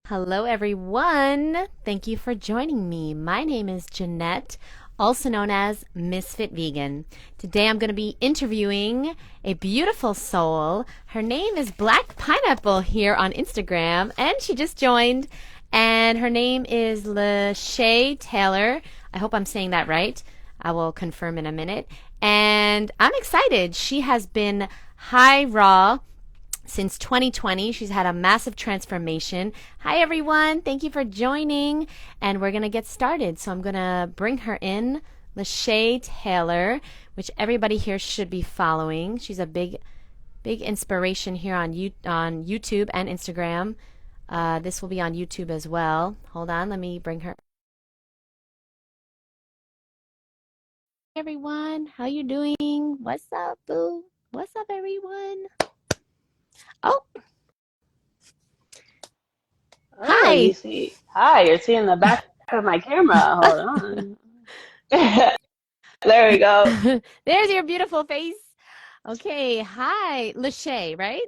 Hello, everyone. Thank you for joining me. My name is Jeanette, also known as Misfit Vegan. Today I'm going to be interviewing a beautiful soul. Her name is Black Pineapple here on Instagram, and she just joined. And her name is Lashay Taylor. I hope I'm saying that right. I will confirm in a minute. And I'm excited. She has been high raw since 2020. She's had a massive transformation. Hi, everyone. Thank you for joining. And we're going to get started. So I'm going to bring her in, Lashay Taylor, which everybody here should be following. She's a big inspiration here on YouTube and Instagram. This will be on YouTube as well. Hold on. Let me bring her. Hey, everyone. How you doing? What's up, boo? What's up, everyone? Oh, Oh, hi. you see. Hi, you're seeing the back of my camera. Hold on. There we go. There's your beautiful face. Okay, hi, Lashay, right?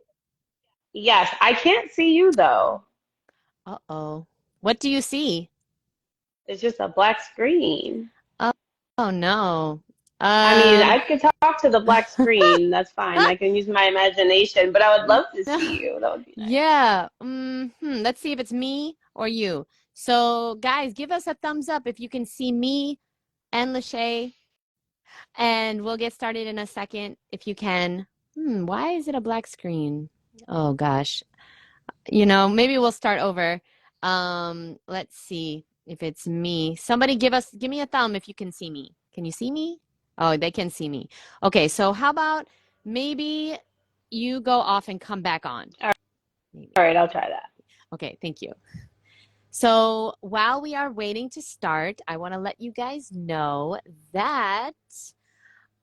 Yes, I can't see you though. Uh-oh. What do you see? It's just a black screen. Oh, oh no. I mean, Um, I could talk to the black screen. That's fine. I can use my imagination, but I would love to see you. That would be nice. yeah. Let's see if it's me or you. So, guys, give us a thumbs up if you can see me and Lashay, and we'll get started in a second if you can. Why is it a black screen? Oh gosh. Maybe we'll start over. Let's see if it's me. Somebody give me a thumb if you can see me. Can you see me? Oh, they can see me. Okay, so how about maybe you go off and come back on? All Maybe. right, I'll try that. Okay, thank you. So while we are waiting to start, I want to let you guys know that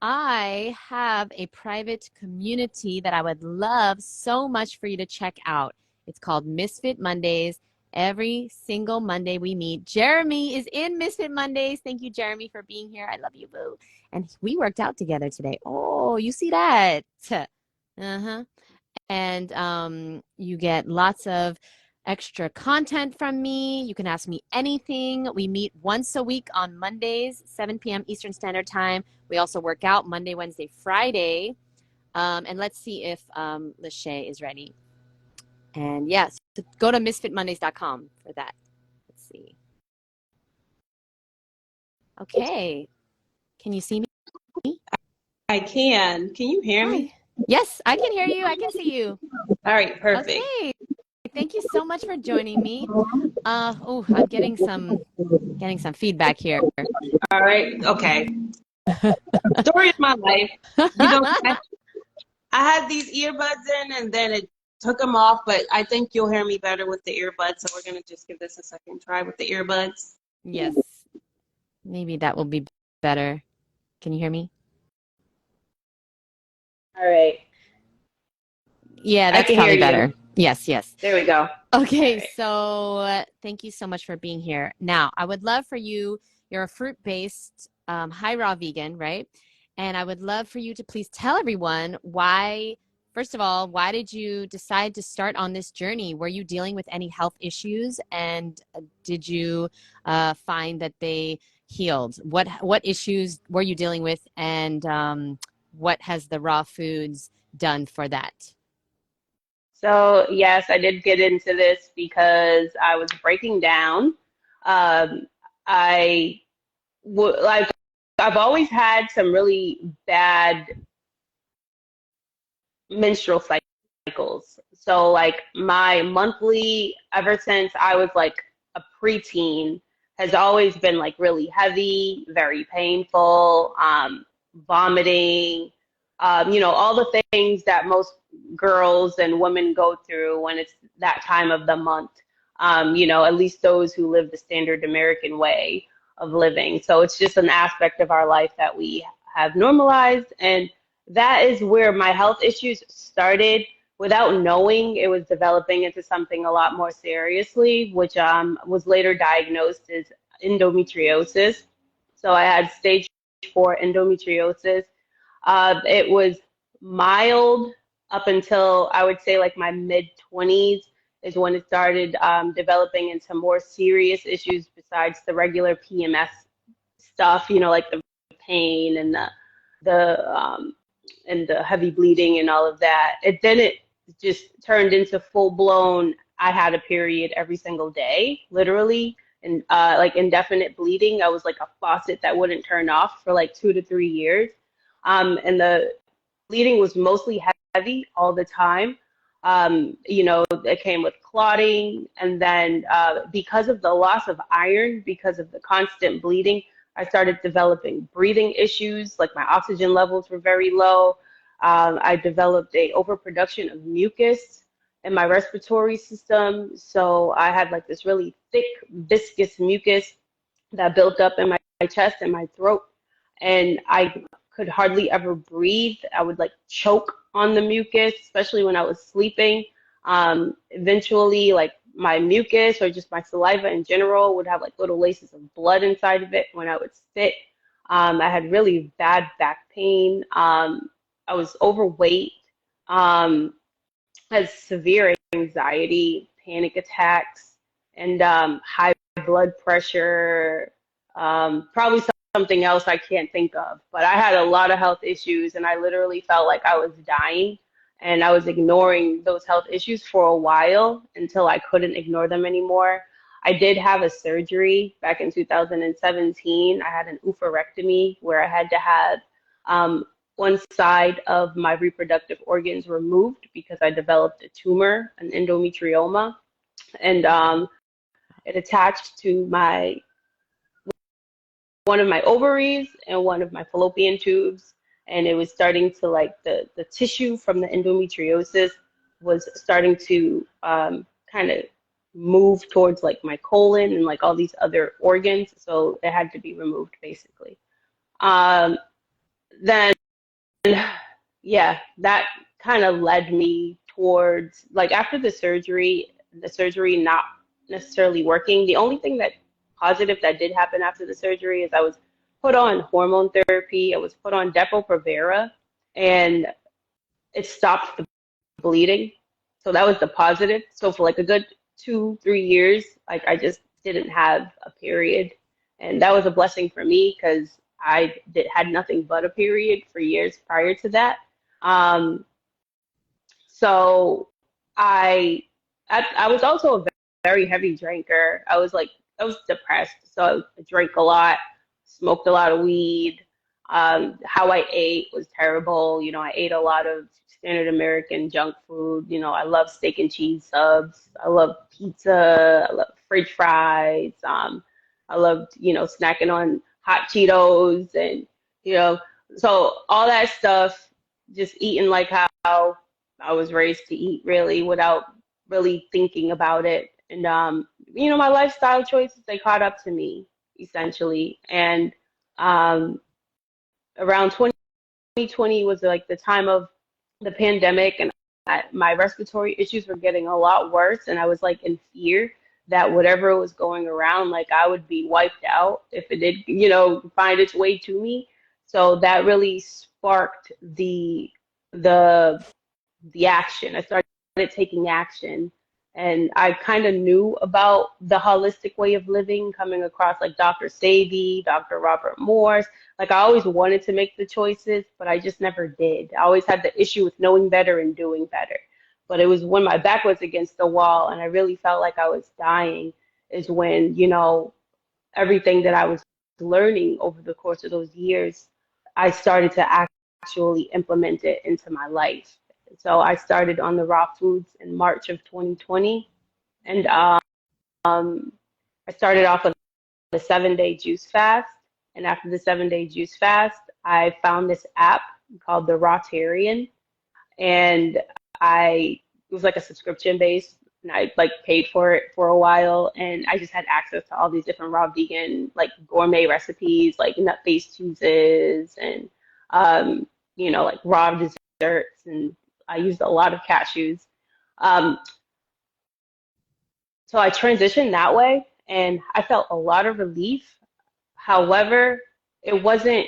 I have a private community that I would love so much for you to check out. It's called Misfit Mondays. Every single Monday we meet. Jeremy is in Misfit Mondays. Thank you, Jeremy, for being here. I love you, boo. And we worked out together today. Oh, you see that? Uh-huh. And you get lots of extra content from me. You can ask me anything. We meet once a week on Mondays, 7 p.m. Eastern Standard Time. We also work out Monday, Wednesday, Friday. And let's see if Lashay is ready. And yes, go to misfitmondays.com for that. Let's see. Okay. Can you see me? I can. Can you hear me? Hi. Yes, I can hear you. I can see you. All right, perfect. Okay. Thank you so much for joining me. I'm getting some feedback here. All right, okay. Story of my life. I had these earbuds in and then it took them off, but I think you'll hear me better with the earbuds, so we're going to just give this a second try with the earbuds. Yes. Maybe that will be better. Can you hear me? All right. Yeah, that's probably better. Yes. There we go. Okay, right. So thank you so much for being here. Now, I would love for you're a fruit-based, high raw vegan, right? And I would love for you to please tell everyone first of all, why did you decide to start on this journey? Were you dealing with any health issues? And did you find that they healed? What issues were you dealing with? And what has the raw foods done for that? So, yes, I did get into this because I was breaking down. Um, I like I've always had some really bad menstrual cycles. So like my monthly, ever since I was like a preteen, has always been like really heavy, very painful, vomiting, all the things that most girls and women go through when it's that time of the month. At least those who live the standard American way of living. So it's just an aspect of our life that we have normalized, and that is where my health issues started. Without knowing, it was developing into something a lot more seriously, which was later diagnosed as endometriosis. So I had stage 4 endometriosis. It was mild up until I would say like my mid 20s is when it started developing into more serious issues besides the regular PMS stuff, like the pain and the heavy bleeding and all of that. Then it just turned into full blown. I had a period every single day, literally, and like indefinite bleeding. I was like a faucet that wouldn't turn off for like 2 to 3 years, and the bleeding was mostly heavy all the time. It came with clotting, and then because of the loss of iron, because of the constant bleeding, I started developing breathing issues, like my oxygen levels were very low. I developed a overproduction of mucus in my respiratory system. So I had like this really thick, viscous mucus that built up in my chest and my throat. And I could hardly ever breathe. I would like choke on the mucus, especially when I was sleeping. Eventually, like my mucus or just my saliva in general would have like little laces of blood inside of it when I would sit. I had really bad back pain. I was overweight, had severe anxiety, panic attacks, and high blood pressure, probably something else I can't think of. But I had a lot of health issues, and I literally felt like I was dying. And I was ignoring those health issues for a while until I couldn't ignore them anymore. I did have a surgery back in 2017. I had an oophorectomy where I had to have one side of my reproductive organs removed because I developed a tumor, an endometrioma, and it attached to one of my ovaries and one of my fallopian tubes. And it was starting to like the tissue from the endometriosis was starting to kind of move towards like my colon and like all these other organs. So it had to be removed basically. Then, yeah, that kind of led me towards like after the surgery not necessarily working. The only thing that positive that did happen after the surgery is I was put on hormone therapy. I was put on Depo-Provera, and it stopped the bleeding. So that was the positive. So for like a good 2-3 years, like I just didn't have a period, and that was a blessing for me because had nothing but a period for years prior to that. So I was also a very heavy drinker. I was depressed, so I drank a lot, smoked a lot of weed. How I ate was terrible. I ate a lot of standard American junk food. I love steak and cheese subs. I love pizza. I love French fries. I loved, snacking on hot Cheetos and, so all that stuff, just eating like how I was raised to eat really without really thinking about it. And, my lifestyle choices, they caught up to me essentially. And around 2020 was like the time of the pandemic, and my respiratory issues were getting a lot worse. And I was like in fear that whatever was going around, like I would be wiped out if it did, find its way to me. So that really sparked the action. I started taking action, and I kind of knew about the holistic way of living, coming across like Dr. Sebi, Dr. Robert Morse. Like I always wanted to make the choices, but I just never did. I always had the issue with knowing better and doing better. But it was when my back was against the wall and I really felt like I was dying is when, everything that I was learning over the course of those years, I started to actually implement it into my life. So I started on the raw foods in March of 2020. And I started off with a 7-day juice fast. And after the 7-day juice fast, I found this app called the Rawtarian. And it was like a subscription based, and I like paid for it for a while, and I just had access to all these different raw vegan like gourmet recipes, like nut-based cheeses and like raw desserts, and I used a lot of cashews. So I transitioned that way, and I felt a lot of relief. However, it wasn't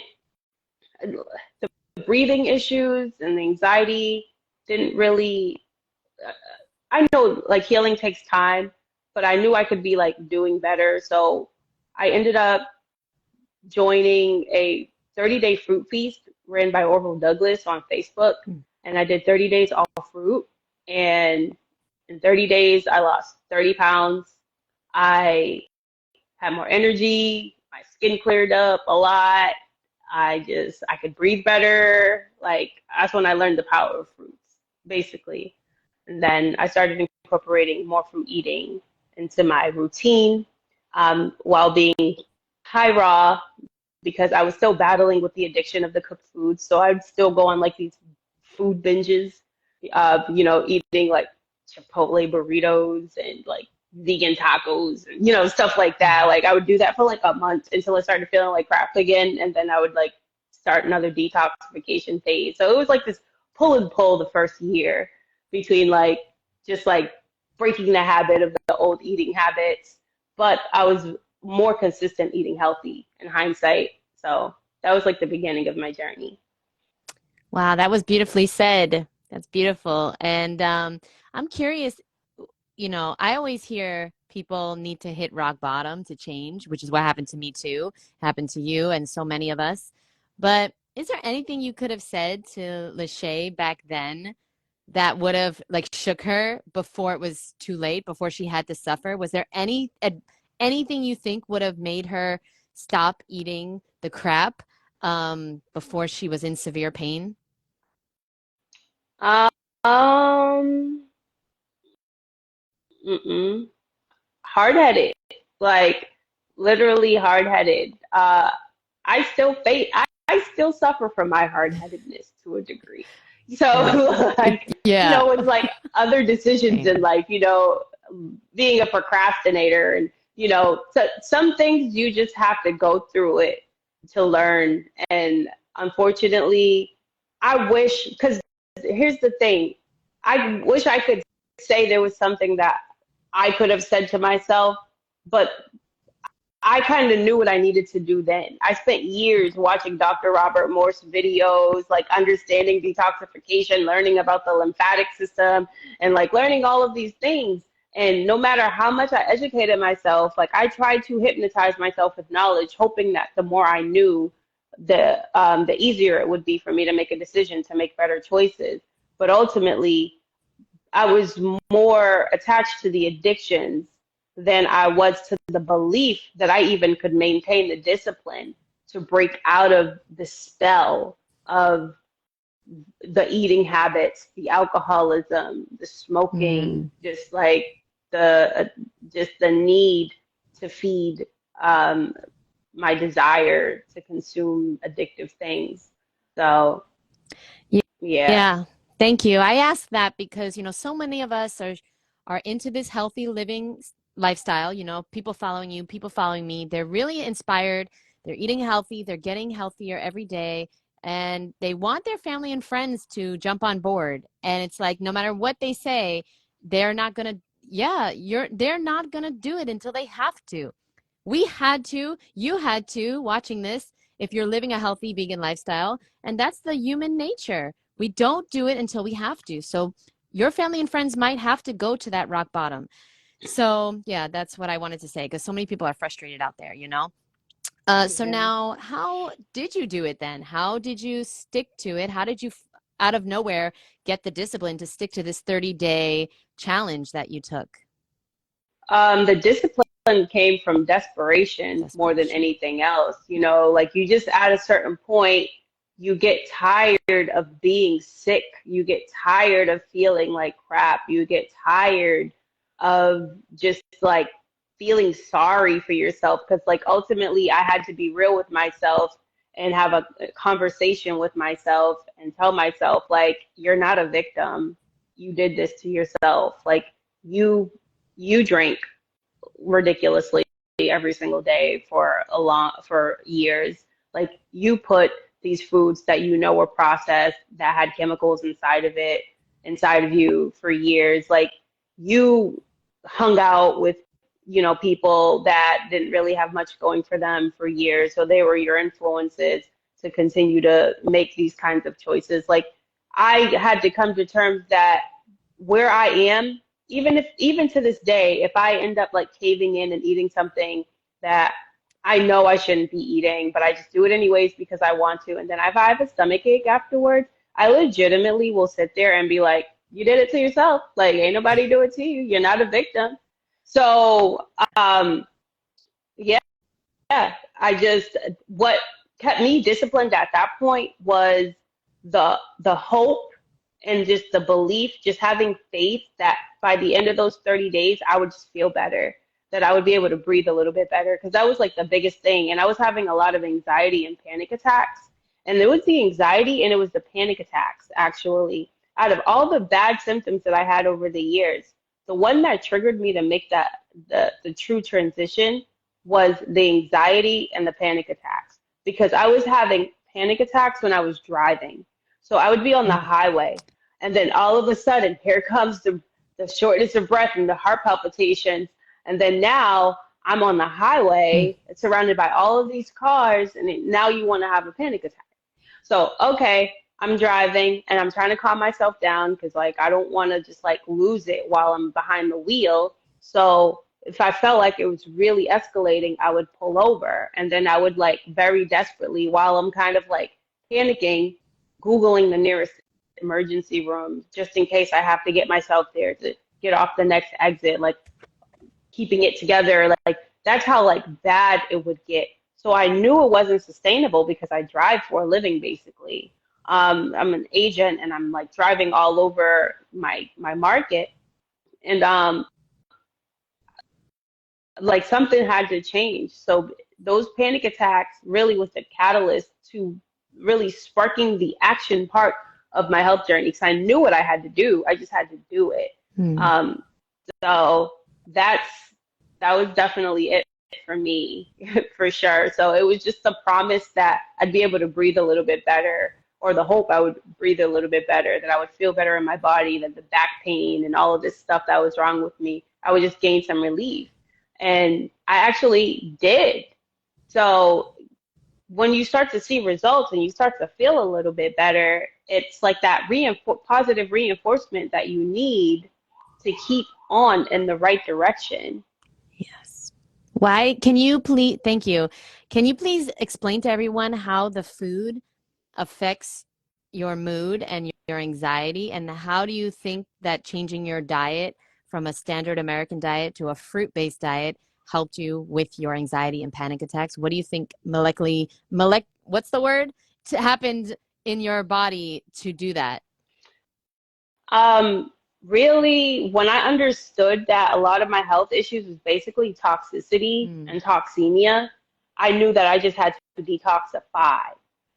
the breathing issues and the anxiety didn't really I know like healing takes time, but I knew I could be like doing better. So I ended up joining a 30-day fruit feast ran by Orville Douglas on Facebook. And I did 30 days all fruit. And in 30 days, I lost 30 pounds. I had more energy. My skin cleared up a lot. I could breathe better. Like, that's when I learned the power of fruits, basically. And then I started incorporating more from eating into my routine, while being high raw, because I was still battling with the addiction of the cooked foods. So I'd still go on like these food binges, eating like Chipotle burritos and like vegan tacos and, stuff like that. Like I would do that for like a month until I started feeling like crap again. And then I would like start another detoxification phase. So it was like this pull and pull the first year between like just like breaking the habit of the old eating habits. But I was more consistent eating healthy in hindsight. So that was like the beginning of my journey. Wow, that was beautifully said. That's beautiful. And I'm curious, I always hear people need to hit rock bottom to change, which is what happened to me too, happened to you and so many of us. But is there anything you could have said to Lashay back then that would have like shook her before it was too late, before she had to suffer? Was there anything you think would have made her stop eating the crap before she was in severe pain? Um, Hard-headed, like literally hard-headed. I still I still suffer from my hard-headedness to a degree. So like, Yeah. it's like other decisions in life, being a procrastinator and, so some things you just have to go through it to learn. And unfortunately, I wish, because here's the thing, I wish I could say there was something that I could have said to myself, but I kind of knew what I needed to do then. I spent years watching Dr. Robert Morse videos, like understanding detoxification, learning about the lymphatic system, and like learning all of these things. And no matter how much I educated myself, like I tried to hypnotize myself with knowledge, hoping that the more I knew, the easier it would be for me to make a decision to make better choices. But ultimately, I was more attached to the addictions than I was to the belief that I even could maintain the discipline to break out of the spell of the eating habits, the alcoholism, the smoking, just like just the need to feed my desire to consume addictive things. So, yeah. Yeah. Thank you. I ask that because, so many of us are into this healthy living lifestyle, people following you, people following me. They're really inspired. They're eating healthy. They're getting healthier every day. And they want their family and friends to jump on board. And it's like, no matter what they say, they're not going to, they're not going to do it until they have to. We had to, you had to, watching this, if you're living a healthy vegan lifestyle. And that's the human nature. We don't do it until we have to. So your family and friends might have to go to that rock bottom. So yeah, that's what I wanted to say, because so many people are frustrated out there, So now, how did you do it then? How did you stick to it? How did you, out of nowhere, get the discipline to stick to this 30-day challenge that you took? The discipline came from desperation more than anything else. Like you just at a certain point, you get tired of being sick. You get tired of feeling like crap. You get tired of just like feeling sorry for yourself, because like ultimately I had to be real with myself and have a conversation with myself and tell myself, like, you're not a victim. You did this to yourself. Like you drank ridiculously every single day for years. Like you put these foods that were processed, that had chemicals inside of you for years. Like you hung out with people that didn't really have much going for them for years, so they were your influences to continue to make these kinds of choices. Like I had to come to terms that where I am even to this day, if I end up like caving in and eating something that I know I shouldn't be eating, but I just do it anyways because I want to, and then if I have a stomach ache afterwards, I legitimately will sit there and be like, you did it to yourself. Like, ain't nobody do it to you. You're not a victim. So, yeah, I just, what kept me disciplined at that point was the hope and just the belief, just having faith that by the end of those 30 days, I would just feel better, that I would be able to breathe a little bit better. Because that was like the biggest thing. And I was having a lot of anxiety and panic attacks. And it was the anxiety and it was the panic attacks, actually. Out of all the bad symptoms that I had over the years, the one that triggered me to make that the true transition was the anxiety and the panic attacks. Because I was having panic attacks when I was driving. So I would be on the highway, and then all of a sudden, here comes the shortness of breath and the heart palpitations. And then now I'm on the highway, surrounded by all of these cars, and now you want to have a panic attack. So, okay, I'm driving, and I'm trying to calm myself down because, like, I don't want to just, like, lose it while I'm behind the wheel. So if I felt like it was really escalating, I would pull over, and then I would, like, very desperately, while I'm kind of, like, panicking, Googling the nearest emergency room just in case I have to get myself there to get off the next exit, like keeping it together. Like that's how like bad it would get. So I knew it wasn't sustainable because I drive for a living basically. I'm an agent and I'm like driving all over my market, and like something had to change. So those panic attacks really was the catalyst to really sparking the action part of my health journey because I knew what I had to do. I just had to do it. So that was definitely it for me, for sure. So it was just the promise that I'd be able to breathe a little bit better, or the hope I would breathe a little bit better, that I would feel better in my body, that the back pain and all of this stuff that was wrong with me, I would just gain some relief. And I actually did. So when you start to see results and you start to feel a little bit better, it's like that positive reinforcement that you need to keep on in the right direction. Yes. Why? Can you please, thank you. Can you please explain to everyone how the food affects your mood and your anxiety, and how do you think that changing your diet from a standard American diet to a fruit-based diet helped you with your anxiety and panic attacks? What do you think what's the word? Happened in your body to do that? Really, when I understood that a lot of my health issues was basically toxicity and toxemia, I knew that I just had to detoxify.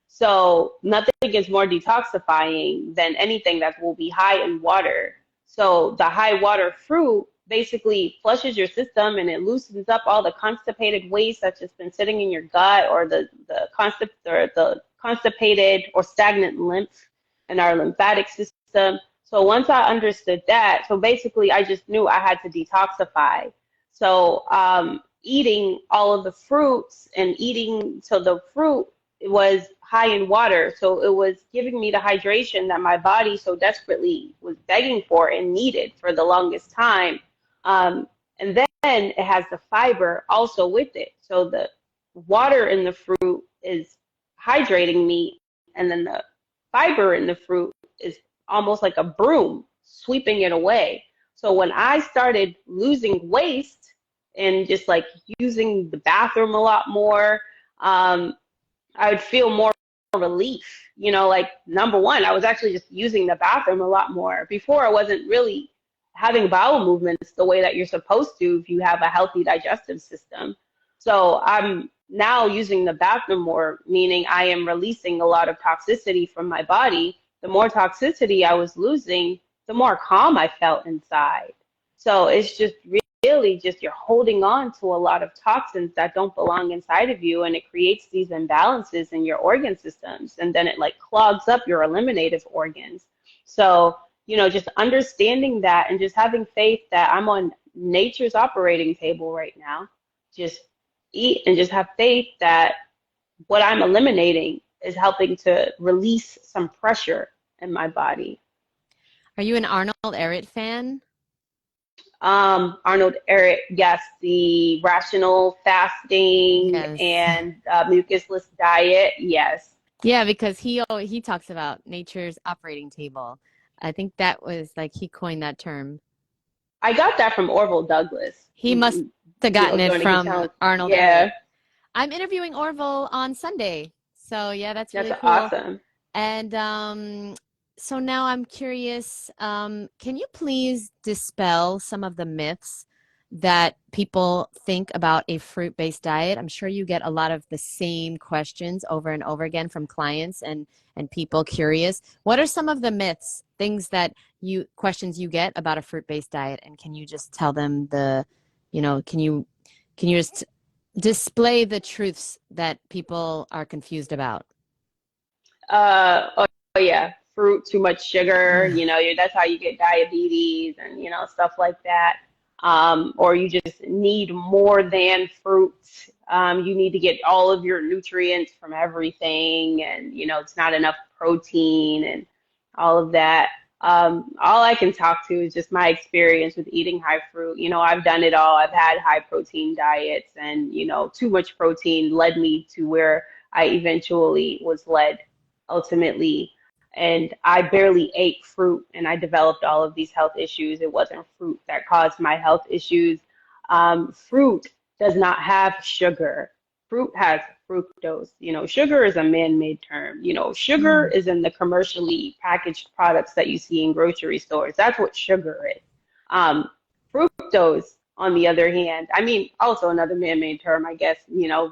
So nothing is more detoxifying than anything that will be high in water. So the high water fruit basically flushes your system and it loosens up all the constipated waste that's just been sitting in your gut, or the constipated or stagnant lymph in our lymphatic system. So once I understood that, so basically I just knew I had to detoxify. So eating all of the fruits and so the fruit was high in water. So it was giving me the hydration that my body so desperately was begging for and needed for the longest time. And then it has the fiber also with it. So the water in the fruit is hydrating me, and then the fiber in the fruit is almost like a broom sweeping it away. So when I started losing waste and just like using the bathroom a lot more, I would feel more relief. You know, like number one, I was actually just using the bathroom a lot more. Before, I wasn't really having bowel movements the way that you're supposed to if you have a healthy digestive system. So I'm now using the bathroom more, meaning I am releasing a lot of toxicity from my body. The more toxicity I was losing, the more calm I felt inside. So it's just really just you're holding on to a lot of toxins that don't belong inside of you, and it creates these imbalances in your organ systems, and then it like clogs up your eliminative organs. So, you know, just understanding that and just having faith that I'm on nature's operating table right now. Just eat and just have faith that what I'm eliminating is helping to release some pressure in my body. Are you an Arnold Ehret fan? Arnold Eric, yes, the rational fasting Yes. and mucusless diet, yes. Yeah, because he talks about nature's operating table. I think that was like he coined that term. I got that from Orville Douglas, He must have gotten it during he from tells, Arnold yeah, Eric. I'm interviewing Orville on Sunday. So yeah, that's that's really cool. awesome. And so now I'm curious, can you please dispel some of the myths that people think about a fruit-based diet? I'm sure you get a lot of the same questions over and over again from clients and people curious. What are some of the myths, things that you questions you get about a fruit-based diet? And can you just tell them can you just display the truths that people are confused about? Oh, yeah, fruit, too much sugar, that's how you get diabetes and, stuff like that. Or you just need more than fruit. You need to get all of your nutrients from everything, and, it's not enough protein and all of that. All I can talk to is just my experience with eating high fruit. I've done it all. I've had high protein diets, and, too much protein led me to where I eventually was led ultimately. And I barely ate fruit, and I developed all of these health issues. It wasn't fruit that caused my health issues. Fruit does not have sugar. Fruit has fructose. Sugar is a man-made term. Sugar Mm. is in the commercially packaged products that you see in grocery stores. That's what sugar is. Um, Fructose, on the other hand, I mean, also another man-made term, I guess.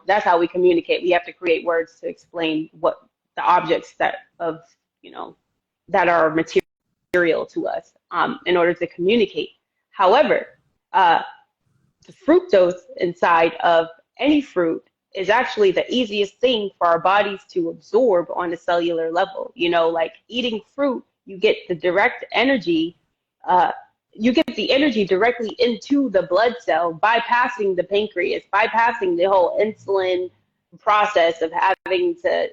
That's how we communicate. We have to create words to explain what the objects you know, that are material to us, in order to communicate. However, uh, the fructose inside of any fruit is actually the easiest thing for our bodies to absorb on a cellular level. Like eating fruit, you get the direct energy, uh, you get the energy directly into the blood cell, bypassing the pancreas, bypassing the whole insulin process of having to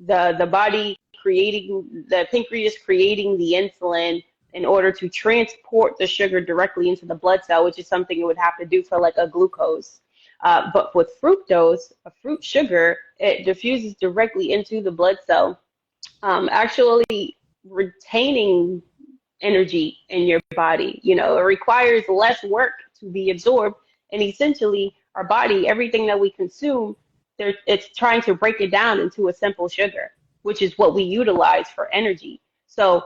the body creating the pancreas creating the insulin in order to transport the sugar directly into the blood cell, which is something it would have to do for like a glucose. But with fructose, a fruit sugar, it diffuses directly into the blood cell, actually retaining energy in your body. It requires less work to be absorbed. And essentially, our body, everything that we consume, it's trying to break it down into a simple sugar, which is what we utilize for energy. So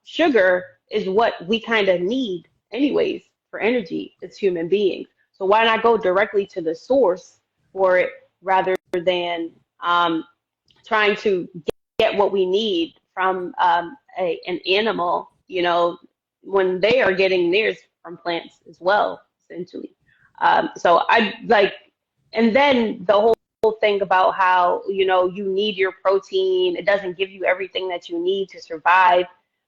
sugar is what we kind of need anyways for energy as human beings. So why not go directly to the source for it rather than trying to get what we need from an animal, when they are getting theirs from plants as well, essentially. So I like, and then the whole thing about how, you need your protein. It doesn't give you everything that you need to survive.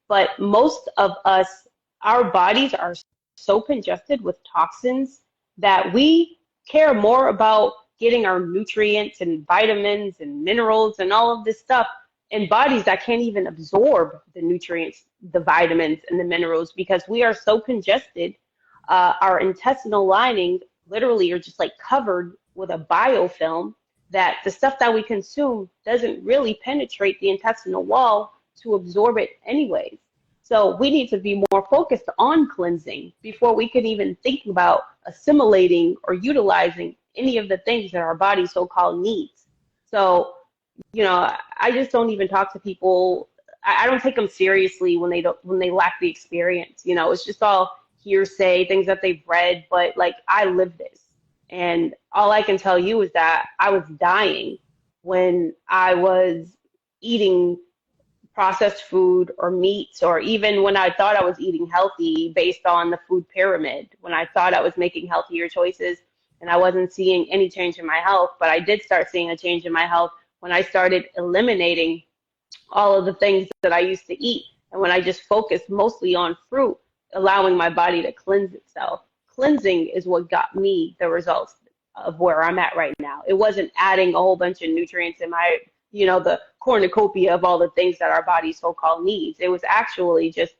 But most of us, our bodies are so congested with toxins that we care more about getting our nutrients and vitamins and minerals and all of this stuff in bodies that can't even absorb the nutrients, the vitamins, and the minerals because we are so congested. Our intestinal lining literally are just like covered with a biofilm that the stuff that we consume doesn't really penetrate the intestinal wall to absorb it anyways. So we need to be more focused on cleansing before we can even think about assimilating or utilizing any of the things that our body so-called needs. So, I just don't even talk to people. I don't take them seriously when they lack the experience. It's just all hearsay, things that they've read, but like I live this. And all I can tell you is that I was dying when I was eating processed food or meats, or even when I thought I was eating healthy based on the food pyramid, when I thought I was making healthier choices and I wasn't seeing any change in my health. But I did start seeing a change in my health when I started eliminating all of the things that I used to eat. And when I just focused mostly on fruit, allowing my body to cleanse itself. Cleansing is what got me the results of where I'm at right now. It wasn't adding a whole bunch of nutrients in my, the cornucopia of all the things that our body so-called needs. It was actually just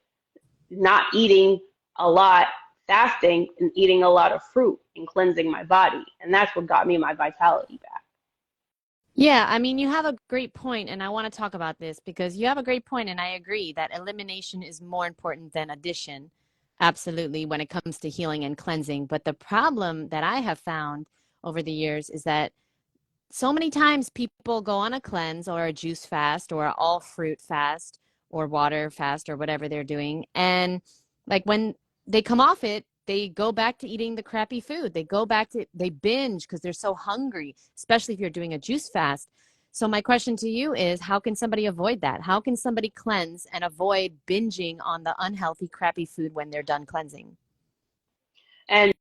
not eating a lot fasting and eating a lot of fruit and cleansing my body. And that's what got me my vitality back. Yeah, I mean, you have a great point, and I want to talk about this because you have a great point, and I agree that elimination is more important than addition, absolutely, when it comes to healing and cleansing. But the problem that I have found over the years is that so many times people go on a cleanse or a juice fast or an all fruit fast or water fast or whatever they're doing. And like when they come off it, they go back to eating the crappy food. They binge because they're so hungry, especially if you're doing a juice fast. So my question to you is, how can somebody avoid that? How can somebody cleanse and avoid binging on the unhealthy, crappy food when they're done cleansing? And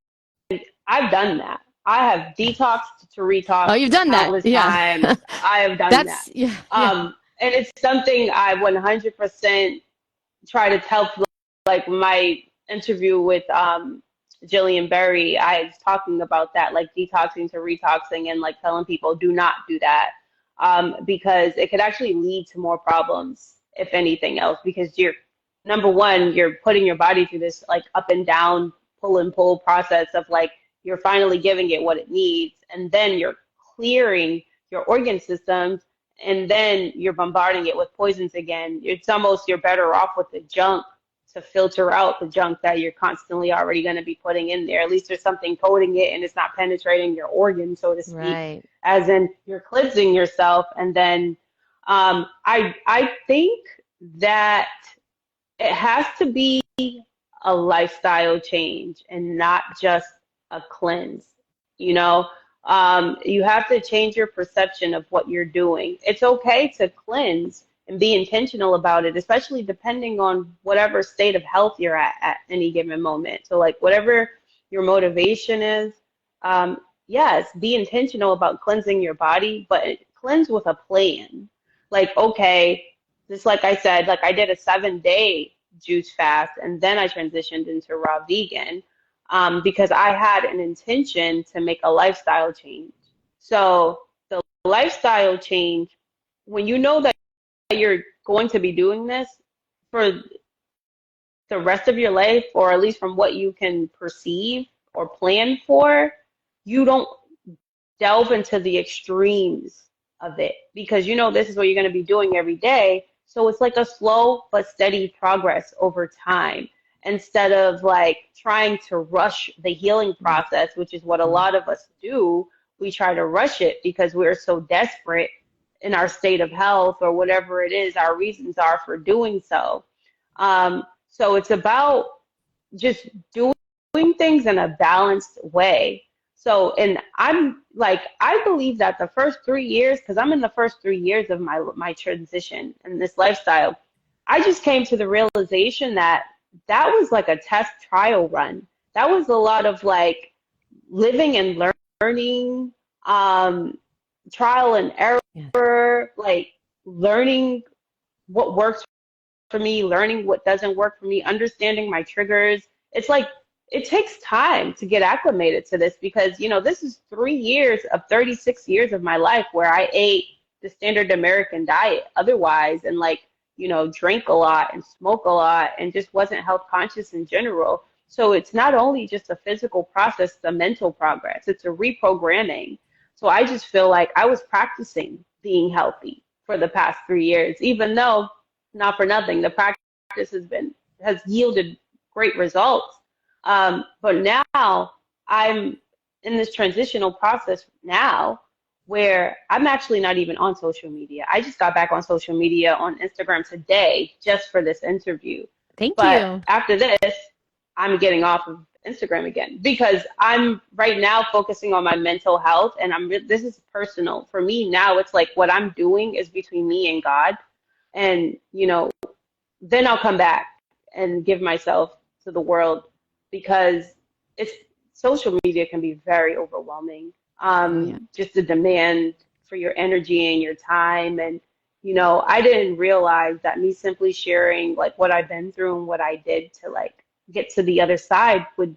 I've done that. I have detoxed to retox Oh, you've done that. countless Yeah. times. I have done that. Yeah, yeah. And it's something I 100% try to tell people. Like my interview with Jillian Berry, I was talking about that, like detoxing to retoxing, and like telling people do not do that, because it could actually lead to more problems, if anything else, because you're, number one, you're putting your body through this like up and down, pull and pull process of like, you're finally giving it what it needs, and then you're clearing your organ systems, and then you're bombarding it with poisons again. It's almost, you're better off with the junk to filter out the junk that you're constantly already going to be putting in there. At least there's something coating it and it's not penetrating your organ, so to speak. Right. As in, you're cleansing yourself. And then I think that it has to be a lifestyle change and not just a cleanse. You know, you have to change your perception of what you're doing. It's okay to cleanse and be intentional about it, especially depending on whatever state of health you're at any given moment. So like whatever your motivation is, yes, be intentional about cleansing your body, but cleanse with a plan. Like, okay, just like I said, like I did a 7-day juice fast and then I transitioned into raw vegan, because I had an intention to make a lifestyle change. So the lifestyle change, when you know that you're going to be doing this for the rest of your life, or at least from what you can perceive or plan for, you don't delve into the extremes of it, because you know this is what you're going to be doing every day. So it's like a slow but steady progress over time, instead of like trying to rush the healing process, which is what a lot of us do. We try to rush it because we're so desperate in our state of health, or whatever it is our reasons are for doing so. So it's about just doing things in a balanced way. So, and I'm like, I believe that the first 3 years, because I'm in the first 3 years of my transition in this lifestyle, I just came to the realization that that was like a test trial run. That was a lot of like living and learning, trial and error, like learning what works for me, learning what doesn't work for me, understanding my triggers. It's like it takes time to get acclimated to this, because you know this is 3 years of 36 years of my life where I ate the standard American diet otherwise, and like, you know, drank a lot and smoke a lot and just wasn't health conscious in general. So it's not only just a physical process, it's a mental progress. It's a reprogramming. So I just feel like I was practicing being healthy for the past 3 years, even though, not for nothing, the practice has yielded great results. But now I'm in this transitional process now where I'm actually not even on social media. I just got back on social media on Instagram today just for this interview. Thank But you. after this, I'm getting off of Instagram again, because I'm right now focusing on my mental health, and this is personal for me now. It's like what I'm doing is between me and God, and you know, then I'll come back and give myself to the world, because it's social media can be very overwhelming. Just the demand for your energy and your time, and you know, I didn't realize that me simply sharing like what I've been through and what I did to like get to the other side would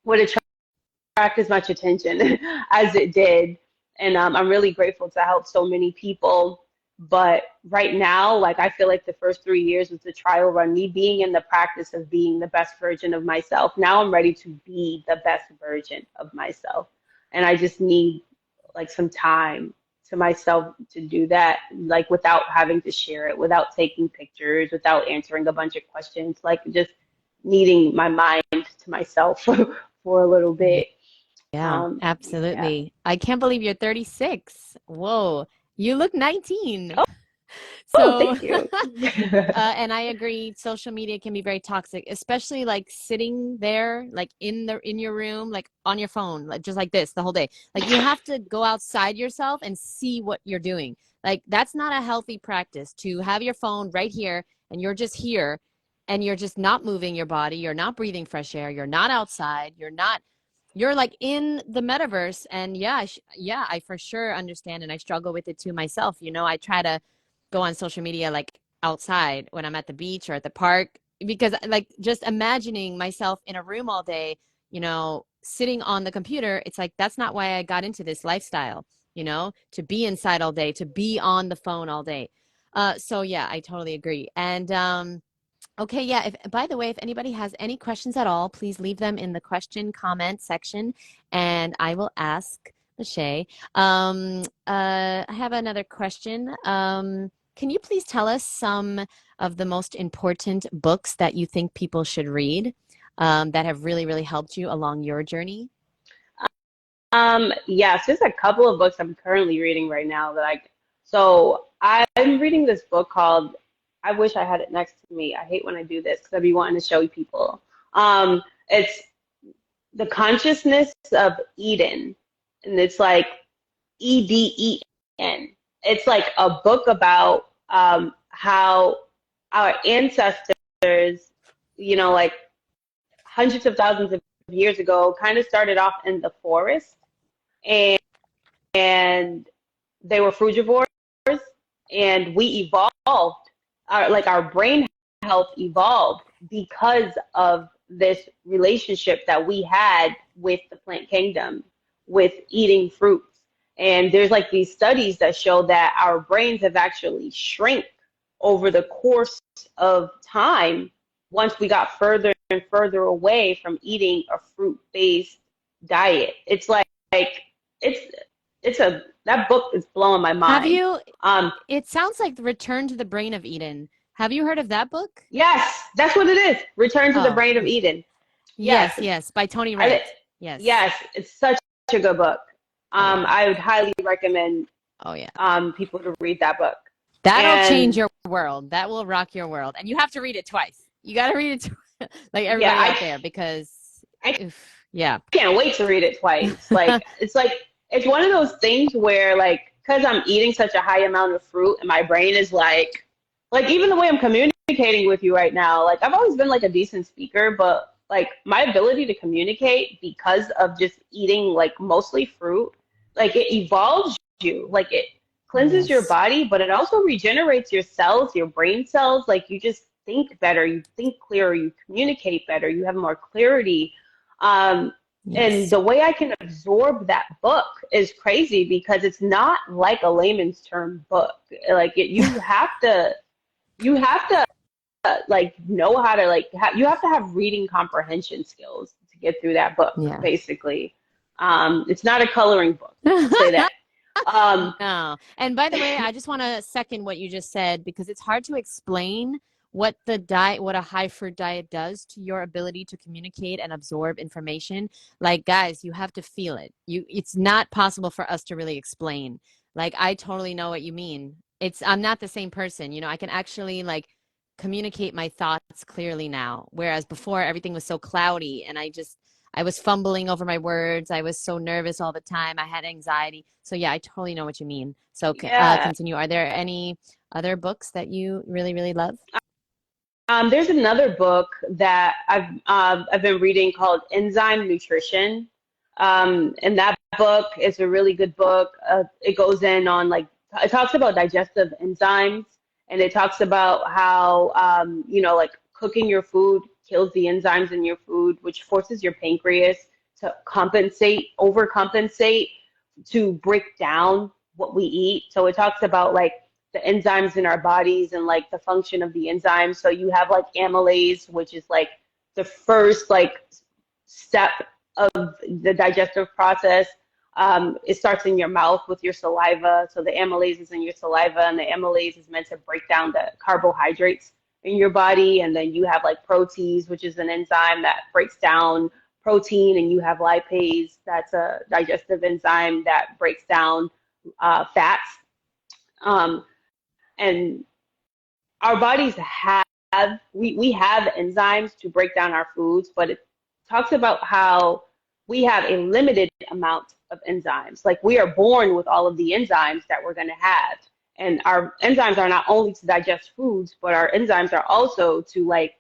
attract as much attention as it did. And I'm really grateful to help so many people But right now, like I feel like the first 3 years was the trial run, me being in the practice of being the best version of myself. Now I'm ready to be the best version of myself. And I just need like some time to myself to do that, like without having to share it, without taking pictures, without answering a bunch of questions, like just needing my mind to myself for a little bit. Yeah, Yeah. absolutely. I can't believe you're 36. Whoa, you look 19. Oh, So, thank you. and I agree, social media can be very toxic, especially like sitting there, like in your room, like on your phone, like just like this the whole day. Like you have to go outside yourself and see what you're doing. Like that's not a healthy practice to have your phone right here and you're just here and you're just not moving your body, you're not breathing fresh air, you're not outside, you're like in the metaverse. And yeah, yeah, I for sure understand and I struggle with it too myself. I try to go on social media like outside when I'm at the beach or at the park because like just imagining myself in a room all day, sitting on the computer, it's like that's not why I got into this lifestyle, to be inside all day, to be on the phone all day. So yeah, I totally agree. And okay, yeah, by the way, if anybody has any questions at all, please leave them in the question comment section and I will ask Lashay. I have another question. Can you please tell us some of the most important books that you think people should read, that have really, really helped you along your journey? Yes, there's a couple of books I'm currently reading right now so I'm reading this book called, I wish I had it next to me. I hate when I do this because I be wanting to show people. It's The Consciousness of Eden, and it's like Eden. It's like a book about how our ancestors, like hundreds of thousands of years ago, kind of started off in the forest, and and they were frugivores, and we evolved. Our brain health evolved because of this relationship that we had with the plant kingdom, with eating fruits. And there's like these studies that show that our brains have actually shrank over the course of time once we got further and further away from eating a fruit-based diet. It's like it's a that book is blowing my Have mind. you, Um, it sounds like Return to the Brain of Eden. Have you heard of that book? yes, that's what it is. Return to the Oh, Brain of Eden. Yes, yes, yes, by Tony I, Wright. Yes. yes, it's such a good book. Oh, yeah. I would highly recommend Oh, yeah. people to read that book. That'll change And your world. That will rock your world. And you have to read it twice. You got to read it like yeah, everybody out there because, I oof, yeah. can't wait to read it twice. It's one of those things where because I'm eating such a high amount of fruit and my brain is like even the way I'm communicating with you right now, like I've always been like a decent speaker, but like my ability to communicate because of just eating like mostly fruit, like it evolves you, like it cleanses your Yes. body, but it also regenerates your cells, your brain cells. Like you just think better, you think clearer, you communicate better, you have more clarity. Um, and Yes. the way I can absorb that book is crazy because it's not like a layman's term book. You have to like know how to you have to have reading comprehension skills to get through that book. Yeah. Basically, it's not a coloring book. I'll say that. Um, No. And by the way, I just want to second what you just said because it's hard to explain what a high fruit diet does to your ability to communicate and absorb information. Like, guys, you have to feel it. It's not possible for us to really explain. Like, I totally know what you mean. I'm not the same person. I can actually like communicate my thoughts clearly now, whereas before everything was so cloudy and I was fumbling over my words. I was so nervous all the time. I had anxiety. So yeah, I totally know what you mean. So yeah. continue. Are there any other books that you really, really love? There's another book that I've been reading called Enzyme Nutrition. And that book is a really good book. It goes in on it talks about digestive enzymes, and it talks about how like cooking your food kills the enzymes in your food, which forces your pancreas to overcompensate to break down what we eat. So it talks about like the enzymes in our bodies and like the function of the enzymes. So you have like amylase, which is like the first like step of the digestive process. It starts in your mouth with your saliva. So the amylase is in your saliva, and the amylase is meant to break down the carbohydrates in your body. And then you have like protease, which is an enzyme that breaks down protein, and you have lipase, that's a digestive enzyme that breaks down fats. And our bodies we have enzymes to break down our foods, but it talks about how we have a limited amount of enzymes. Like we are born with all of the enzymes that we're going to have. And our enzymes are not only to digest foods, but our enzymes are also to like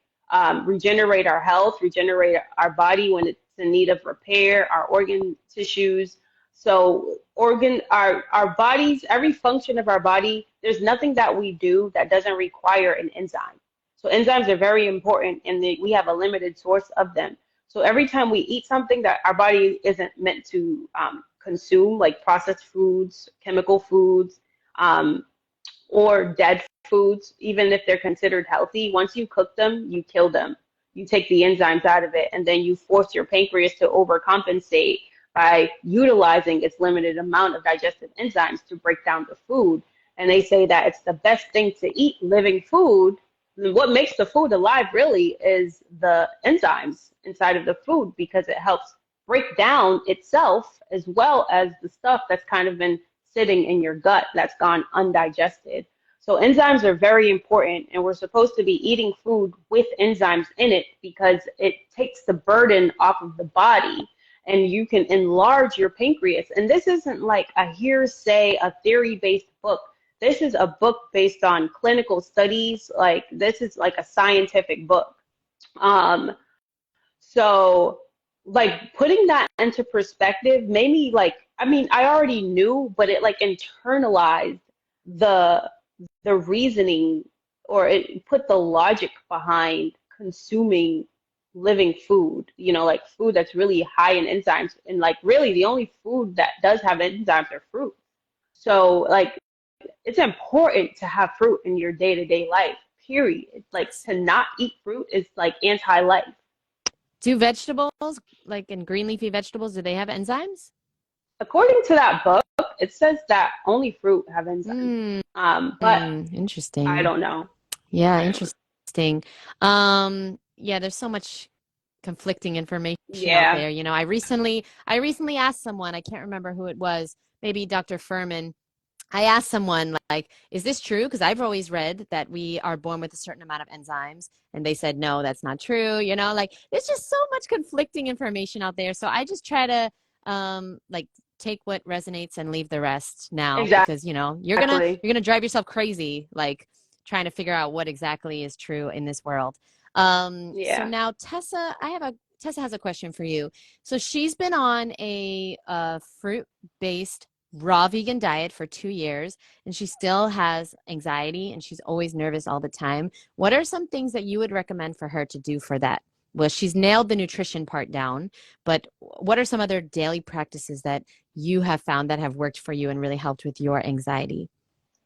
regenerate our health, regenerate our body when it's in need of repair, our organ tissues. So our bodies, every function of our body, there's nothing that we do that doesn't require an enzyme. So enzymes are very important, and we have a limited source of them. So every time we eat something that our body isn't meant to consume, like processed foods, chemical foods, or dead foods, even if they're considered healthy, once you cook them, you kill them. You take the enzymes out of it, and then you force your pancreas to overcompensate by utilizing its limited amount of digestive enzymes to break down the food. And they say that it's the best thing to eat living food. What makes the food alive really is the enzymes inside of the food, because it helps break down itself as well as the stuff that's kind of been sitting in your gut that's gone undigested. So enzymes are very important, and we're supposed to be eating food with enzymes in it because it takes the burden off of the body, and you can enlarge your pancreas. And this isn't like a hearsay, a theory-based book. This is a book based on clinical studies. Like this is like a scientific book. So like putting that into perspective made me like, I mean, I already knew, but it like internalized the reasoning, or it put the logic behind consuming living food, you know, like food that's really high in enzymes. And like really the only food that does have enzymes are fruit. So like it's important to have fruit in your day-to-day life, period. Like to not eat fruit is like anti-life. Do vegetables, like in green leafy vegetables, do they have enzymes? According to that book, it says that only fruit have enzymes. But Interesting. I don't know. Yeah, interesting. Yeah, there's so much conflicting information out there. You know, I recently asked someone, I can't remember who it was, maybe Dr. Furman. I asked someone, like, is this true? Because I've always read that we are born with a certain amount of enzymes. And they said, no, that's not true. You know, like, there's just so much conflicting information out there. So I just try to, like, take what resonates and leave the rest now. Exactly. Because, you know, you're gonna drive yourself crazy, like, trying to figure out what exactly is true in this world. So now Tessa has a question for you. So she's been on a fruit-based raw vegan diet for 2 years, and she still has anxiety, and she's always nervous all the time. What are some things that you would recommend for her to do for that? Well, she's nailed the nutrition part down, but what are some other daily practices that you have found that have worked for you and really helped with your anxiety?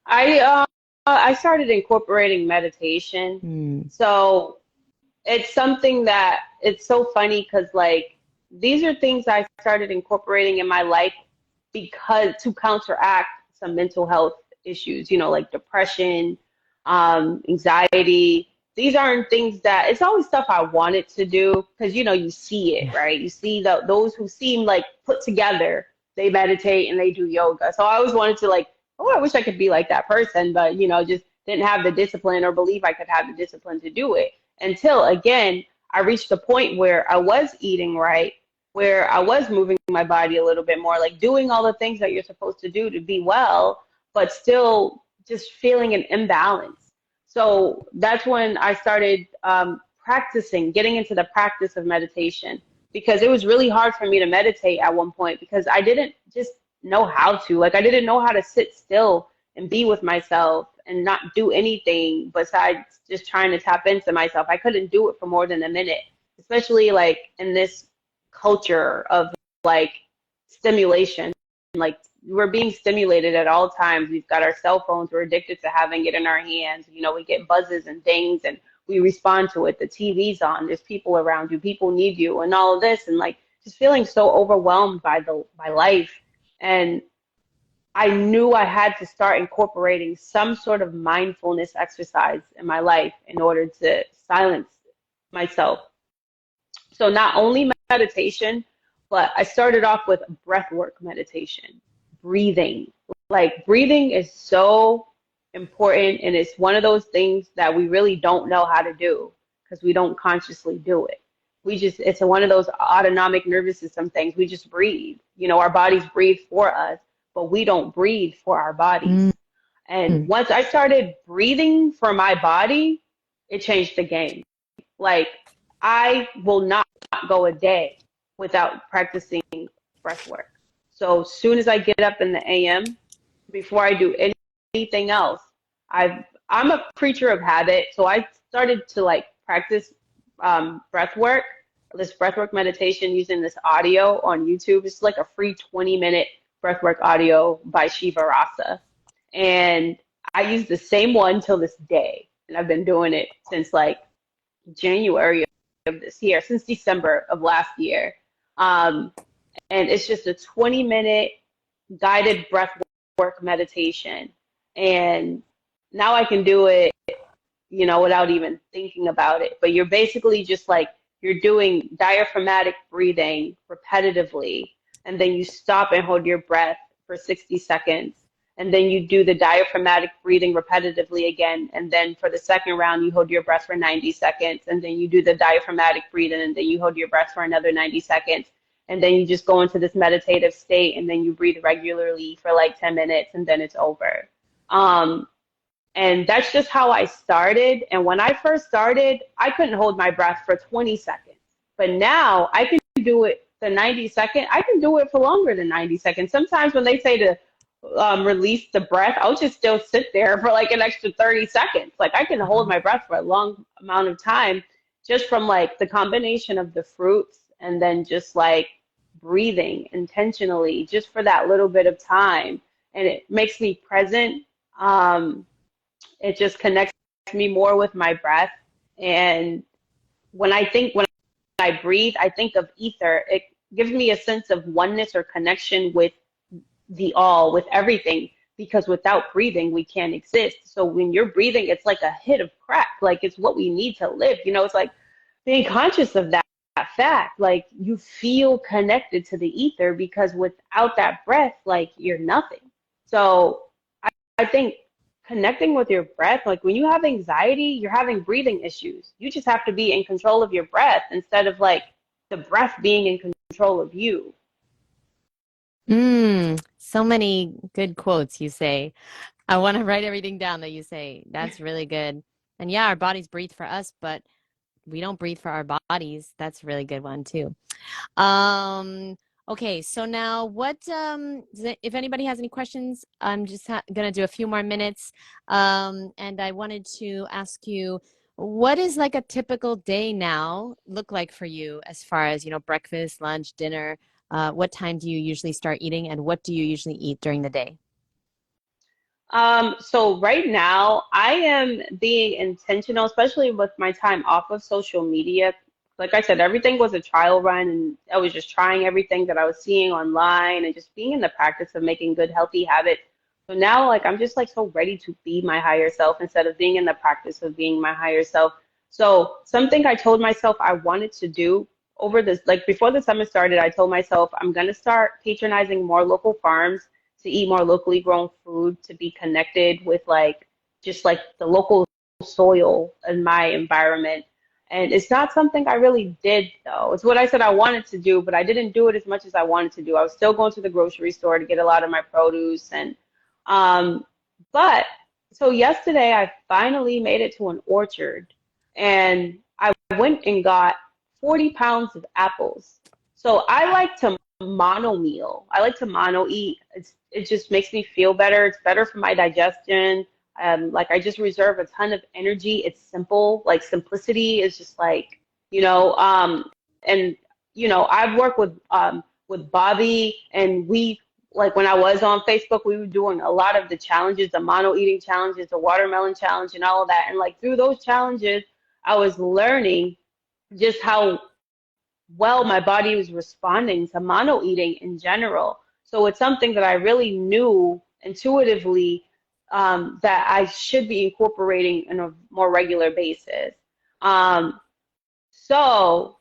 I started incorporating meditation. So it's something that it's so funny because like these are things I started incorporating in my life because to counteract some mental health issues, you know, like depression, anxiety. These aren't things that, it's always stuff I wanted to do because, you know, you see it, right? You see those who seem like put together, they meditate and they do yoga. So I always wanted to like, oh, I wish I could be like that person, but, you know, just didn't have the discipline or believe I could have the discipline to do it until, again, I reached a point where I was eating right, where I was moving my body a little bit more, like doing all the things that you're supposed to do to be well, but still just feeling an imbalance. So that's when I started getting into the practice of meditation, because it was really hard for me to meditate at one point because I didn't just know how to. Like I didn't know how to sit still and be with myself and not do anything besides just trying to tap into myself. I couldn't do it for more than a minute, especially like in this culture of like stimulation, like we're being stimulated at all times. We've got our cell phones. We're addicted to having it in our hands. You know, we get buzzes and dings and we respond to it. The TV's on. There's people around you. People need you and all of this. And like just feeling so overwhelmed by life. And I knew I had to start incorporating some sort of mindfulness exercise in my life in order to silence myself. So not only meditation, but I started off with breath work meditation, breathing. Like breathing is so important, and it's one of those things that we really don't know how to do because we don't consciously do it. It's one of those autonomic nervous system things. We just breathe. You know, our bodies breathe for us, but we don't breathe for our bodies. And once I started breathing for my body, it changed the game. Like I will not go a day without practicing breath work. So as soon as I get up in the AM, before I do anything else, I'm a creature of habit. So I started to like practice breath work, this breath work meditation using this audio on YouTube. It's like a free 20-minute breathwork audio by Shiva Rasa. And I use the same one till this day. And I've been doing it since like January of this year, since December of last year. And it's just a 20-minute guided breathwork meditation. And now I can do it, you know, without even thinking about it. But you're basically just like, you're doing diaphragmatic breathing repetitively. And then you stop and hold your breath for 60 seconds. And then you do the diaphragmatic breathing repetitively again. And then for the second round, you hold your breath for 90 seconds. And then you do the diaphragmatic breathing. And then you hold your breath for another 90 seconds. And then you just go into this meditative state. And then you breathe regularly for like 10 minutes. And then it's over. And that's just how I started. And when I first started, I couldn't hold my breath for 20 seconds. But now I can do it the 90 second. I can do it for longer than 90 seconds. Sometimes when they say to release the breath, I'll just still sit there for like an extra 30 seconds. Like I can hold my breath for a long amount of time just from like the combination of the fruits and then just like breathing intentionally just for that little bit of time. And it makes me present. It just connects me more with my breath. And when I breathe, I think of ether. It gives me a sense of oneness or connection with the all, with everything, because without breathing, we can't exist. So when you're breathing, it's like a hit of crack. Like it's what we need to live. You know, it's like being conscious of that fact. Like you feel connected to the ether because without that breath, like you're nothing. So I think connecting with your breath, like when you have anxiety, you're having breathing issues. You just have to be in control of your breath instead of like the breath being in control of you. So many good quotes you say. I want to write everything down that you say. That's really good. And yeah, our bodies breathe for us, but we don't breathe for our bodies. That's a really good one too. Okay, so now if anybody has any questions, I'm just gonna do a few more minutes. And I wanted to ask you, what is like a typical day now look like for you as far as, you know, breakfast, lunch, dinner? What time do you usually start eating, and what do you usually eat during the day? So right now I am being intentional, especially with my time off of social media. Like I said, everything was a trial run and I was just trying everything that I was seeing online and just being in the practice of making good, healthy habits. So now like I'm just like so ready to be my higher self instead of being in the practice of being my higher self. So something I told myself I wanted to do over this, like before the summer started, I told myself I'm going to start patronizing more local farms, to eat more locally grown food, to be connected with like just like the local soil in my environment. And it's not something I really did though. It's what I said I wanted to do, but I didn't do it as much as I wanted to do. I was still going to the grocery store to get a lot of my produce and but so yesterday I finally made it to an orchard and I went and got 40 pounds of apples. So I like to mono meal. I like to mono eat. It just makes me feel better. It's better for my digestion. Like I just reserve a ton of energy. It's simple. Like simplicity is just like, you know, and you know, I've worked with Bobby and we like when I was on Facebook, we were doing a lot of the challenges, the mono eating challenges, the watermelon challenge, and all of that. And like through those challenges, I was learning just how well my body was responding to mono eating in general. So it's something that I really knew intuitively that I should be incorporating on a more regular basis. Um, so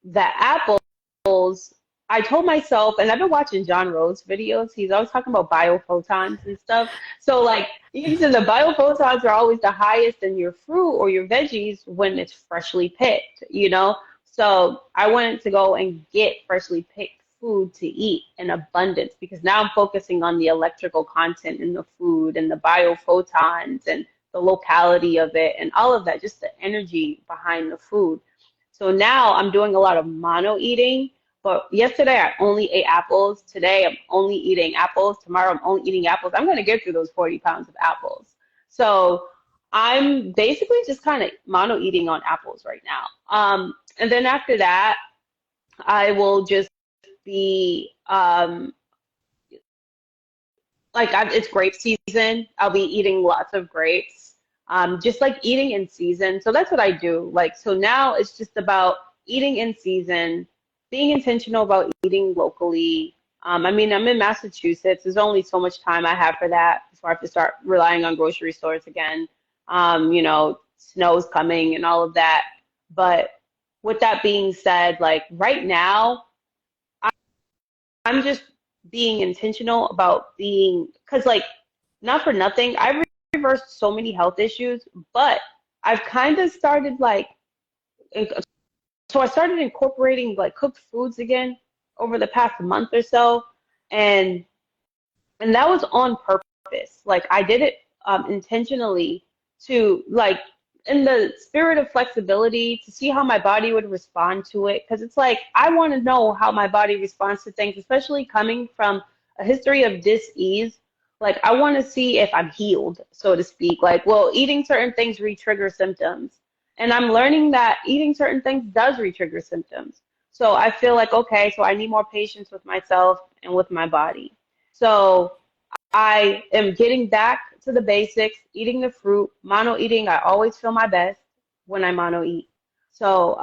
the apples, I told myself, and I've been watching John Rhodes videos. He's always talking about biophotons and stuff. So like he said, the biophotons are always the highest in your fruit or your veggies when it's freshly picked, you know? So I wanted to go and get freshly picked food to eat in abundance because now I'm focusing on the electrical content in the food and the biophotons and the locality of it and all of that, just the energy behind the food. So now I'm doing a lot of mono eating. But yesterday I only ate apples. Today I'm only eating apples. Tomorrow I'm only eating apples. I'm going to get through those 40 pounds of apples. So I'm basically just kind of mono eating on apples right now. And then after that, I will just be it's grape season. I'll be eating lots of grapes, just like eating in season. So that's what I do. Like, so now it's just about eating in season, being intentional about eating locally. I mean, I'm in Massachusetts. There's only so much time I have for that before I have to start relying on grocery stores again. Snow's coming and all of that. But with that being said, like right now, I'm just being intentional about being, because like, not for nothing, I've reversed so many health issues, but I've kind of started like, so I started incorporating like cooked foods again over the past month or so, and that was on purpose. Like I did it intentionally to like in the spirit of flexibility to see how my body would respond to it. Because it's like I want to know how my body responds to things, especially coming from a history of dis-ease. Like I want to see if I'm healed, so to speak. Like, well, eating certain things re-trigger symptoms. And I'm learning that eating certain things does re-trigger symptoms. So I feel like, okay, so I need more patience with myself and with my body. So I am getting back to the basics, eating the fruit, mono eating. I always feel my best when I mono eat. So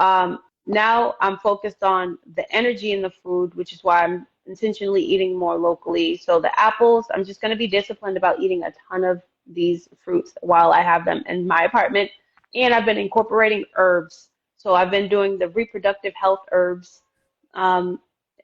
now I'm focused on the energy in the food, which is why I'm intentionally eating more locally. So the apples, I'm just going to be disciplined about eating a ton of these fruits while I have them in my apartment. And I've been incorporating herbs. So I've been doing the reproductive health herbs that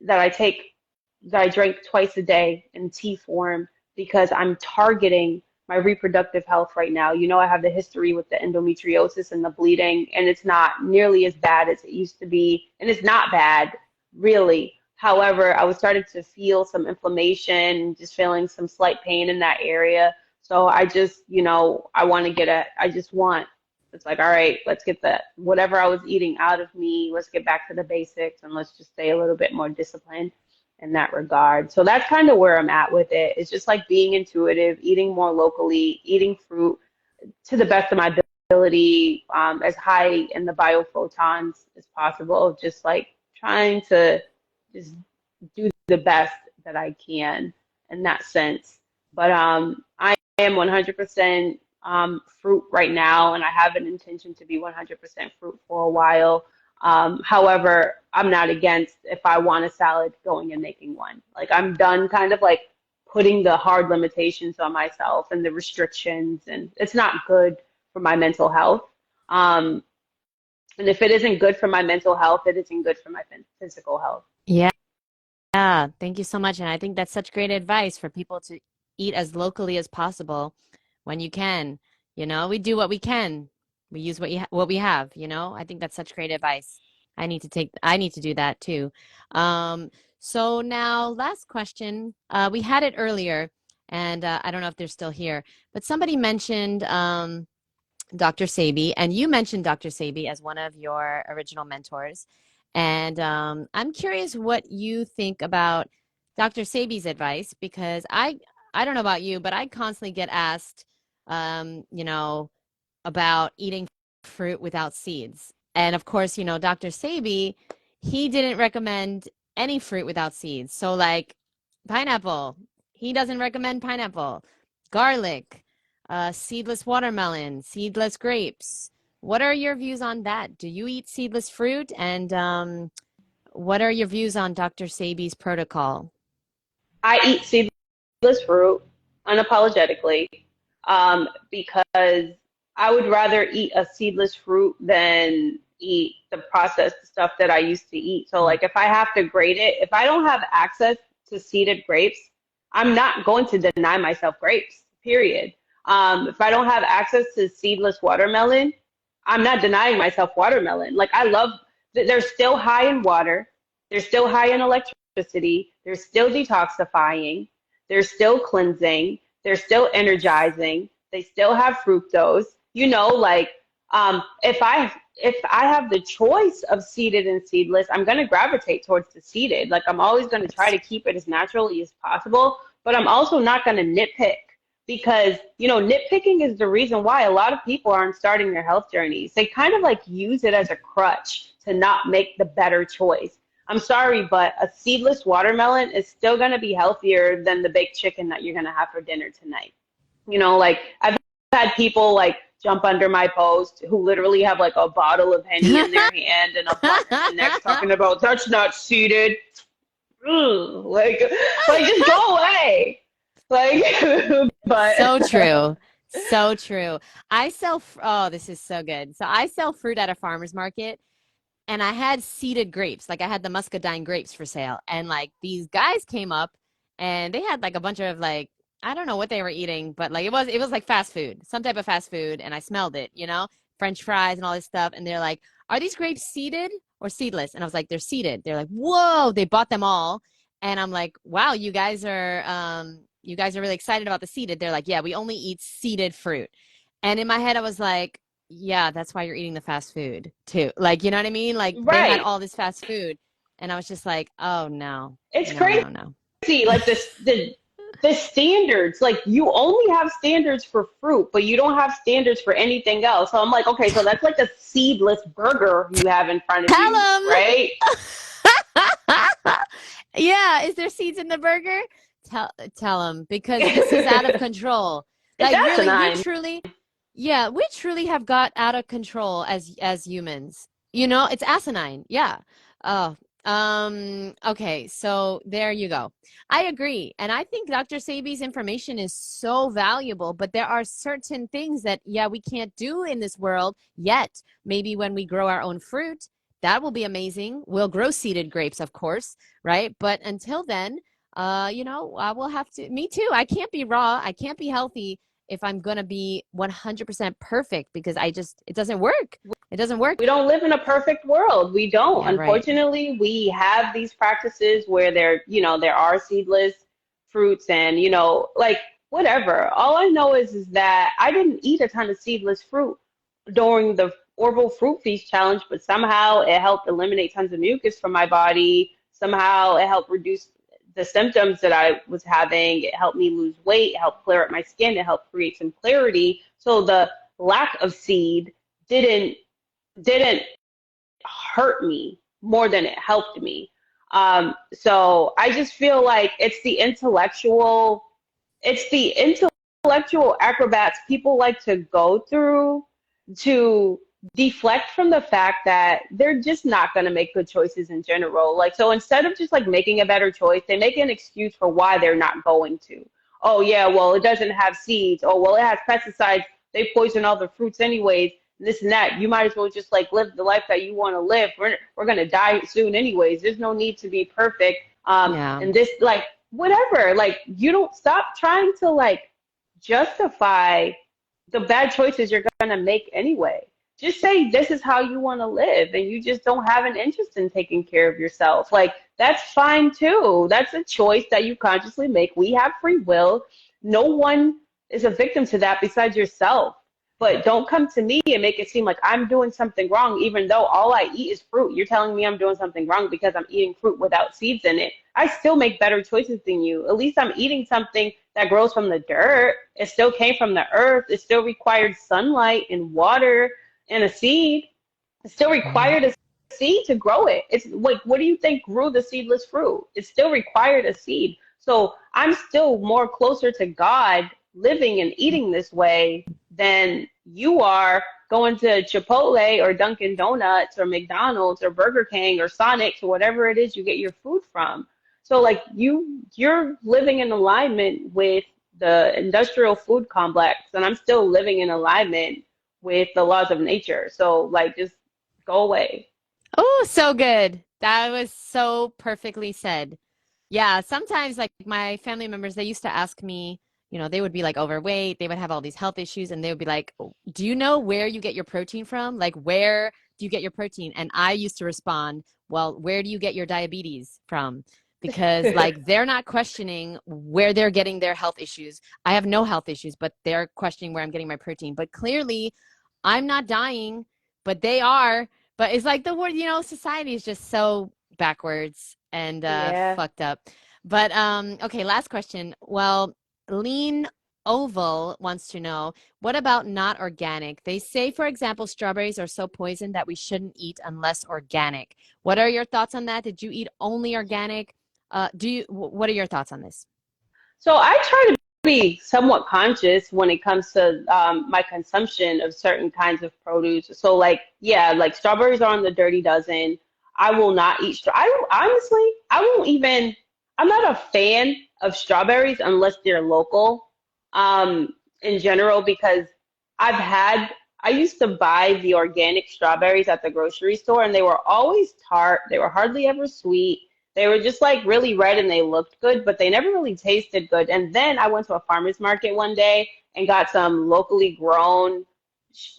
I take, that I drink twice a day in tea form because I'm targeting my reproductive health right now. You know, I have the history with the endometriosis and the bleeding, and it's not nearly as bad as it used to be. And it's not bad, really. However, I was starting to feel some inflammation, just feeling some slight pain in that area. So I just, I want to it's like, all right, let's get whatever I was eating out of me, let's get back to the basics and let's just stay a little bit more disciplined in that regard. So that's kind of where I'm at with it. It's just like being intuitive, eating more locally, eating fruit to the best of my ability, as high in the biophotons as possible, just like trying to just do the best that I can in that sense. But I am 100% fruit right now, and I have an intention to be 100% fruit for a while. However, I'm not against if I want a salad going and making one. Like I'm done kind of like putting the hard limitations on myself and the restrictions, and it's not good for my mental health. And if it isn't good for my mental health, it isn't good for my physical health. Yeah. Yeah. Thank you so much. And I think that's such great advice for people to eat as locally as possible when you can. We do what we can. We use what we have, I think that's such great advice. I need to do that too. So now last question. We had it earlier and I don't know if they're still here, but somebody mentioned Dr. Sebi, and you mentioned Dr. Sebi as one of your original mentors. And I'm curious what you think about Dr. Sebi's advice, because I don't know about you, but I constantly get asked, about eating fruit without seeds. And of course, Dr. Sebi, he didn't recommend any fruit without seeds. So like pineapple, He doesn't recommend pineapple, garlic, seedless watermelon, seedless grapes. What are your views on that? Do you eat seedless fruit? And what are your views on Dr. Sebi's protocol? I eat seedless fruit unapologetically, because I would rather eat a seedless fruit than eat the processed stuff that I used to eat. So like if I have to grade it, if I don't have access to seeded grapes, I'm not going to deny myself grapes, period. If I don't have access to seedless watermelon, I'm not denying myself watermelon. Like I love, they're still high in water. They're still high in electricity. They're still detoxifying. They're still cleansing. They're still energizing. They still have fructose. You know, like if I have the choice of seeded and seedless, I'm going to gravitate towards the seeded. Like I'm always going to try to keep it as naturally as possible, but I'm also not going to nitpick because, you know, nitpicking is the reason why a lot of people aren't starting their health journeys. They kind of like use it as a crutch to not make the better choice. I'm sorry, but a seedless watermelon is still going to be healthier than the baked chicken that you're going to have for dinner tonight. You know, like I've had people like jump under my post who literally have like a bottle of Henny in their hand and a blunt in their neck talking about that's not seeded. Like just go away. Like, but So true. So true. Oh, this is so good. So I sell fruit at a farmer's market and I had seeded grapes. Like I had the muscadine grapes for sale. And like these guys came up and they had like a bunch of like, I don't know what they were eating, but like it was like fast food, some type of fast food. And I smelled it, you know, French fries and all this stuff. And they're like, are these grapes seeded or seedless? And I was like, they're seeded. They're like, whoa, they bought them all. And I'm like, wow, you guys are really excited about the seeded. They're like, yeah, we only eat seeded fruit. And in my head, I was like, yeah, that's why you're eating the fast food too. Like, you know what I mean? Like they had right. all this fast food. And I was just like, oh no. It's No, crazy. no, no. Like the standards, like you only have standards for fruit, but you don't have standards for anything else. So I'm like, okay, so that's like a seedless burger you have in front of Tell you, 'em. right? Yeah, is there seeds in the burger? Tell them because this is out of control. It's Like really, asinine. we truly have got out of control as humans. You know, it's asinine. Yeah. Oh, okay. So there you go. I agree. And I think Dr. Sebi's information is so valuable, but there are certain things that, yeah, we can't do in this world yet. Maybe when we grow our own fruit, that will be amazing. We'll grow seeded grapes, of course, right? But until then, you know, I will have to, me too. I can't be raw. I can't be healthy if I'm going to be 100% perfect because it doesn't work. It doesn't work. We don't live in a perfect world. We don't. Yeah, right. Unfortunately, we have these practices where there are seedless fruits and, you know, like whatever. All I know is that I didn't eat a ton of seedless fruit during the Orville Fruit Feast Challenge, but somehow it helped eliminate tons of mucus from my body. Somehow it helped reduce the symptoms that I was having. It helped me lose weight, it helped clear up my skin, it helped create some clarity. So the lack of seed didn't hurt me more than it helped me. So I just feel like it's the intellectual acrobats people like to go through to deflect from the fact that they're just not going to make good choices in general. Like, so instead of just like making a better choice, they make an excuse for why they're not going to. Oh yeah, well, it doesn't have seeds. Oh, well, it has pesticides. They poison all the fruits anyways. This and that. You might as well just like live the life that you want to live. We're going to die soon anyways. There's no need to be perfect. Yeah. And this, like, whatever, like, you don't stop trying to like justify the bad choices you're going to make anyway. Just say this is how you want to live and you just don't have an interest in taking care of yourself. Like, that's fine too. That's a choice that you consciously make. We have free will. No one is a victim to that besides yourself. But don't come to me and make it seem like I'm doing something wrong, even though all I eat is fruit. You're telling me I'm doing something wrong because I'm eating fruit without seeds in it. I still make better choices than you. At least I'm eating something that grows from the dirt. It still came from the earth. It still required sunlight and water and a seed. It still required a seed to grow it. It's like, what do you think grew the seedless fruit? It still required a seed. So I'm still more closer to God living and eating this way than you are going to Chipotle or Dunkin' Donuts or McDonald's or Burger King or Sonic's or whatever it is you get your food from. So like you're living in alignment with the industrial food complex, and I'm still living in alignment with the laws of nature. So like just go away. Oh, so good. That was so perfectly said. Yeah, sometimes like my family members, they used to ask me, they would be like overweight, they would have all these health issues, and they would be like, "Oh, do you know where you get your protein from? Like, where do you get your protein?" And I used to respond, "Well, where do you get your diabetes from?" Because like they're not questioning where they're getting their health issues. I have no health issues, but they're questioning where I'm getting my protein. But clearly, I'm not dying, but they are. But it's like the word, society is just so backwards and Yeah. fucked up. But okay, last question. Well, Lean Oval wants to know, what about not organic? They say, for example, strawberries are so poisoned that we shouldn't eat unless organic. What are your thoughts on that? Did you eat only organic? What are your thoughts on this? So I try to be somewhat conscious when it comes to my consumption of certain kinds of produce. So like, yeah, like strawberries are on the dirty dozen. I will not eat honestly, I won't even, I'm not a fan of strawberries unless they're local, in general, because I used to buy the organic strawberries at the grocery store and they were always tart. They were hardly ever sweet. They were just like really red and they looked good, but they never really tasted good. And then I went to a farmer's market one day and got some locally grown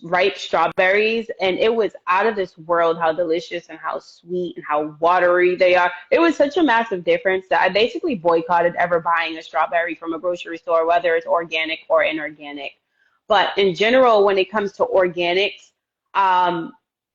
ripe strawberries, and it was out of this world how delicious and how sweet and how watery they are. It was such a massive difference that I basically boycotted ever buying a strawberry from a grocery store, whether it's organic or inorganic. But in general, when it comes to organics, um,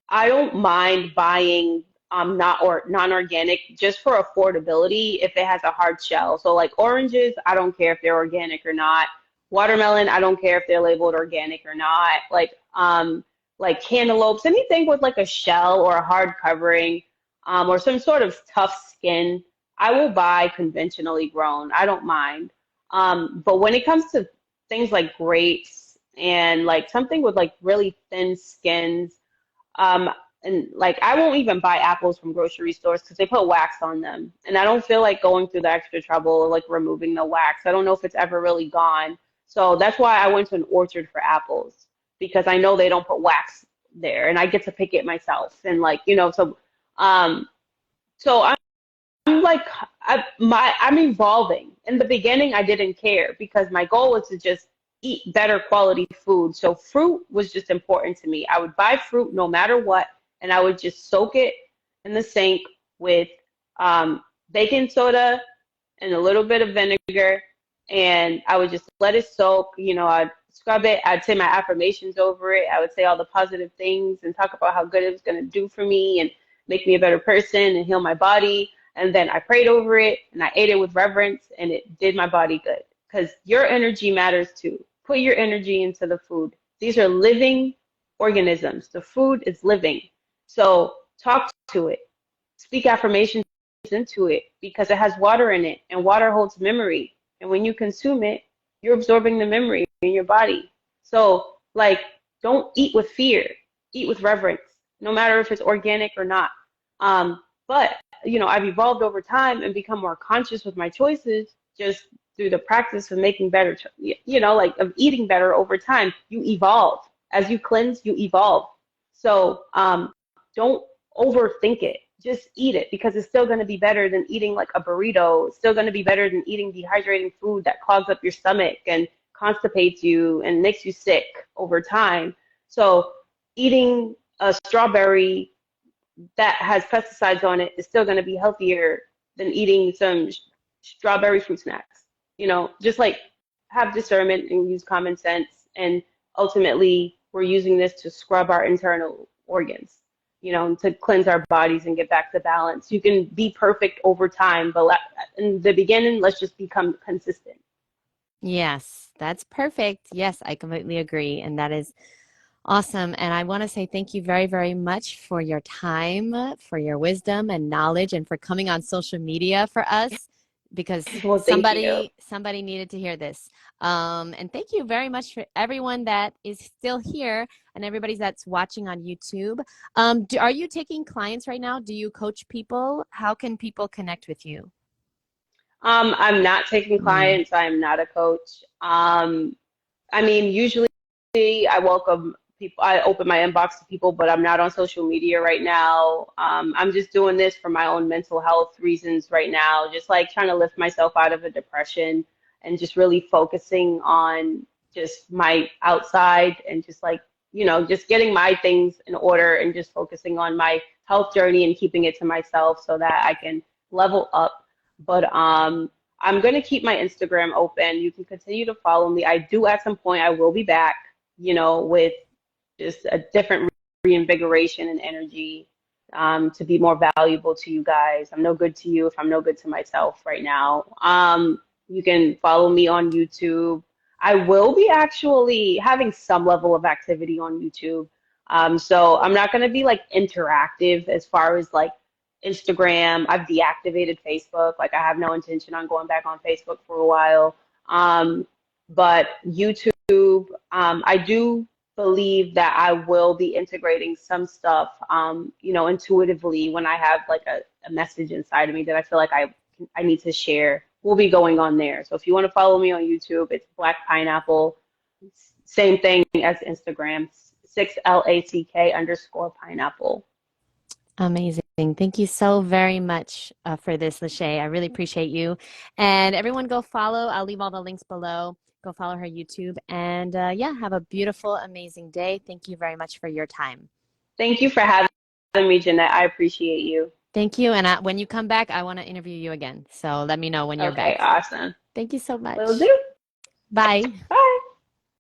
I don't mind buying not or non-organic just for affordability if it has a hard shell. So like oranges, I don't care if they're organic or not. Watermelon, I don't care if they're labeled organic or not. Like cantaloupes, anything with like a shell or a hard covering, or some sort of tough skin, I will buy conventionally grown. I don't mind. But when it comes to things like grapes and like something with like really thin skins, um, and like I won't even buy apples from grocery stores because they put wax on them, and I don't feel like going through the extra trouble of like removing the wax. I don't know if it's ever really gone. So that's why I went to an orchard for apples because I know they don't put wax there, and I get to pick it myself. And like um, so I'm like I'm evolving. In the beginning, I didn't care because my goal was to just eat better quality food. So fruit was just important to me. I would buy fruit no matter what, and I would just soak it in the sink with baking soda and a little bit of vinegar, and I would just let it soak. I'd scrub it. I'd say my affirmations over it. I would say all the positive things and talk about how good it was going to do for me and make me a better person and heal my body. And then I prayed over it and I ate it with reverence, and it did my body good because your energy matters too. Put your energy into the food. These are living organisms. The food is living. So talk to it. Speak affirmations into it because it has water in it, and water holds memory. And when you consume it, you're absorbing the memory in your body. So, like, don't eat with fear. Eat with reverence, no matter if it's organic or not. But I've evolved over time and become more conscious with my choices just through the practice of making better, like of eating better over time. You evolve. As you cleanse, you evolve. So don't overthink it. Just eat it because it's still going to be better than eating like a burrito. It's still going to be better than eating dehydrating food that clogs up your stomach and constipates you and makes you sick over time. So eating a strawberry that has pesticides on it is still going to be healthier than eating some strawberry fruit snacks. Just like have discernment and use common sense. And ultimately, we're using this to scrub our internal organs, to cleanse our bodies and get back to balance. You can be perfect over time, but in the beginning, let's just become consistent. Yes, that's perfect. Yes, I completely agree. And that is awesome. And I want to say thank you very, very much for your time, for your wisdom and knowledge, and for coming on social media for us. because Well, thank you. somebody needed to hear this. And thank you very much for everyone that is still here and everybody that's watching on YouTube. Are you taking clients right now? Do you coach people? How can people connect with you? I'm not taking Mm. clients. I'm not a coach. I mean, usually I welcome people, I open my inbox to people, but I'm not on social media right now. I'm just doing this for my own mental health reasons right now, just like trying to lift myself out of a depression and just really focusing on just my outside and just like, just getting my things in order and just focusing on my health journey and keeping it to myself so that I can level up. But I'm going to keep my Instagram open. You can continue to follow me. I do at some point, I will be back, with just a different reinvigoration and energy to be more valuable to you guys. I'm no good to you if I'm no good to myself right now. You can follow me on YouTube. I will be actually having some level of activity on YouTube. So I'm not going to be like interactive as far as like Instagram. I've deactivated Facebook. Like I have no intention on going back on Facebook for a while. But YouTube, I do believe that I will be integrating some stuff, intuitively when I have like a message inside of me that I feel like I need to share. Will be going on there. So if you want to follow me on YouTube, it's Black Pineapple. Same thing as Instagram, 6LACK_pineapple. Amazing. Thank you so very much for this, Lashay. I really appreciate you. And everyone go follow. I'll leave all the links below. Go follow her YouTube. And yeah, have a beautiful, amazing day. Thank you very much for your time. Thank you for having me, Jeanette. I appreciate you. Thank you. And when you come back, I want to interview you again. So let me know when you're Okay, back. awesome. Thank you so Will much. do. Bye. Bye.